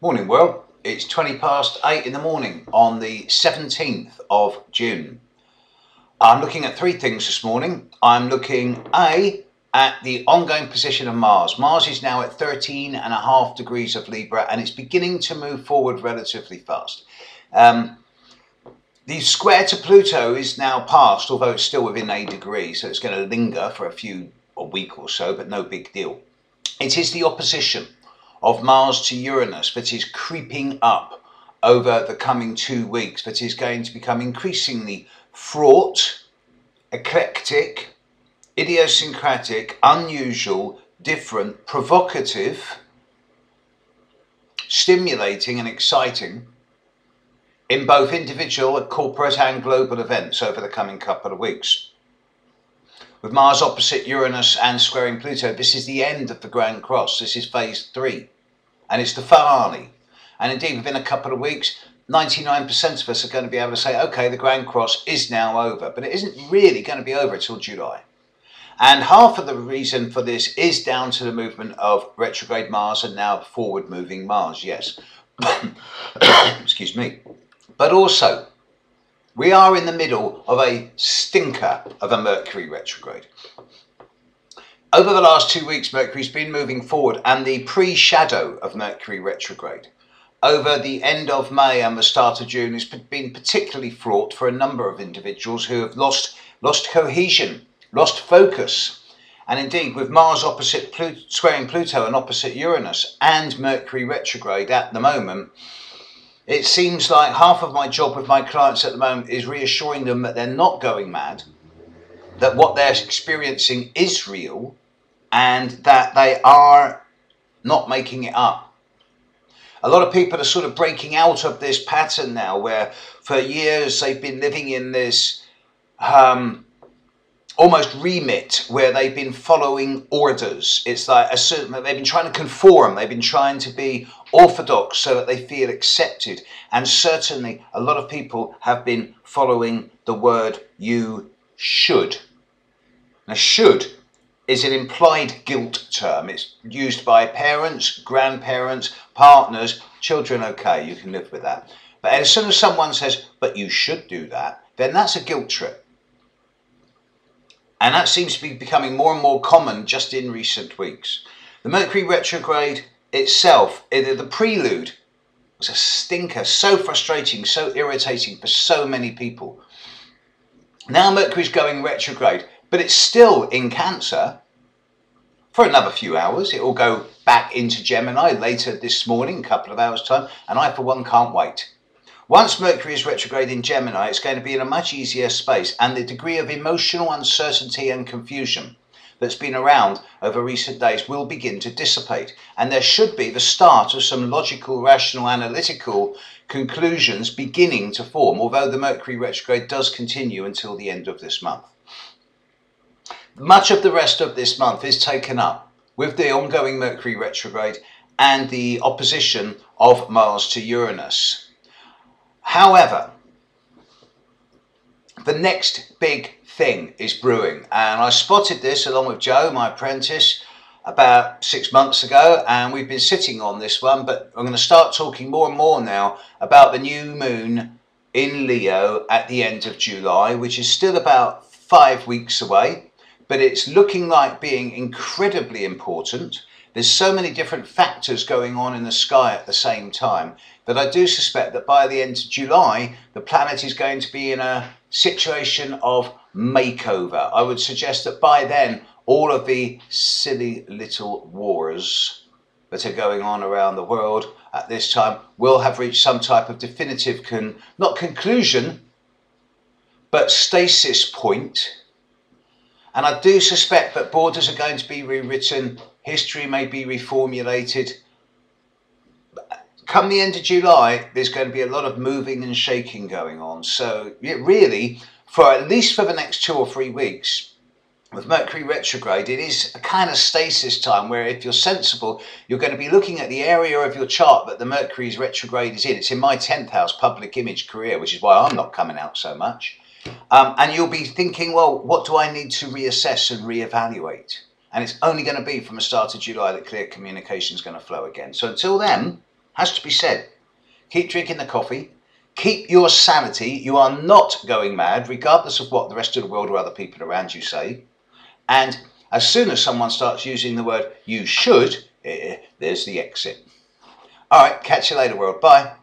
Morning world, it's 20 past 8 in the morning on the 17th of June. I'm looking at three things this morning. I'm looking at the ongoing position of Mars. Mars is now at 13.5 degrees of Libra and it's beginning to move forward relatively fast. The square to Pluto is now past, although it's still within a degree, so it's going to linger for a week or so, but no big deal. It is the opposition of Mars to Uranus that is creeping up over the coming 2 weeks, that is going to become increasingly fraught, eclectic, idiosyncratic, unusual, different, provocative, stimulating and exciting in both individual, corporate and global events over the coming couple of weeks. With Mars opposite Uranus and squaring Pluto, this is the end of the Grand Cross. This is phase 3, and it's the finale. And indeed, within a couple of weeks, 99% of us are going to be able to say, okay, the Grand Cross is now over, but it isn't really going to be over until July. And half of the reason for this is down to the movement of retrograde Mars and now forward-moving Mars, yes. Excuse me. But also, we are in the middle of a stinker of a Mercury retrograde. Over the last 2 weeks, Mercury's been moving forward, and the pre-shadow of Mercury retrograde over the end of May and the start of June has been particularly fraught for a number of individuals who have lost cohesion, lost focus. And indeed, with Mars opposite squaring Pluto and opposite Uranus and Mercury retrograde at the moment, it seems like half of my job with my clients at the moment is reassuring them that they're not going mad, that what they're experiencing is real, and that they are not making it up. A lot of people are sort of breaking out of this pattern now, where for years they've been living in this almost remit where they've been following orders. It's like they've been trying to conform, they've been trying to be orthodox so that they feel accepted. And certainly a lot of people have been following the word you should. Now, should is an implied guilt term. It's used by parents, grandparents, partners, children. Okay, you can live with that. But as soon as someone says, but you should do that, then that's a guilt trip. And that seems to be becoming more and more common just in recent weeks. The Mercury retrograde itself, the prelude, was a stinker, so frustrating, so irritating for so many people. Now Mercury's going retrograde, but it's still in Cancer for another few hours. It will go back into Gemini later this morning, a couple of hours' time, and I, for one, can't wait. Once Mercury is retrograde in Gemini, it's going to be in a much easier space, and the degree of emotional uncertainty and confusion that's been around over recent days will begin to dissipate. And there should be the start of some logical, rational, analytical conclusions beginning to form, although the Mercury retrograde does continue until the end of this month. Much of the rest of this month is taken up with the ongoing Mercury retrograde and the opposition of Mars to Uranus. However, the next big thing is brewing, and I spotted this along with Joe, my apprentice, about 6 months ago, and we've been sitting on this one, but I'm going to start talking more and more now about the new moon in Leo at the end of July, which is still about 5 weeks away, but it's looking like being incredibly important. There's so many different factors going on in the sky at the same time that I do suspect that by the end of July, the planet is going to be in a situation of makeover. I would suggest that by then, all of the silly little wars that are going on around the world at this time will have reached some type of definitive, not conclusion, but stasis point. And I do suspect that borders are going to be rewritten, history may be reformulated. Come the end of July, there's going to be a lot of moving and shaking going on. So really, for at least for the next 2 or 3 weeks, with Mercury retrograde, it is a kind of stasis time where if you're sensible, you're going to be looking at the area of your chart that the Mercury's retrograde is in. It's in my 10th house, public image, career, which is why I'm not coming out so much. And you'll be thinking, well, what do I need to reassess and reevaluate? And it's only going to be from the start of July that clear communication is going to flow again. So until then, Has to be said. Keep drinking the coffee. Keep your sanity. You are not going mad, regardless of what the rest of the world or other people around you say. And as soon as someone starts using the word you should, there's the exit. All right, catch you later, world. Bye.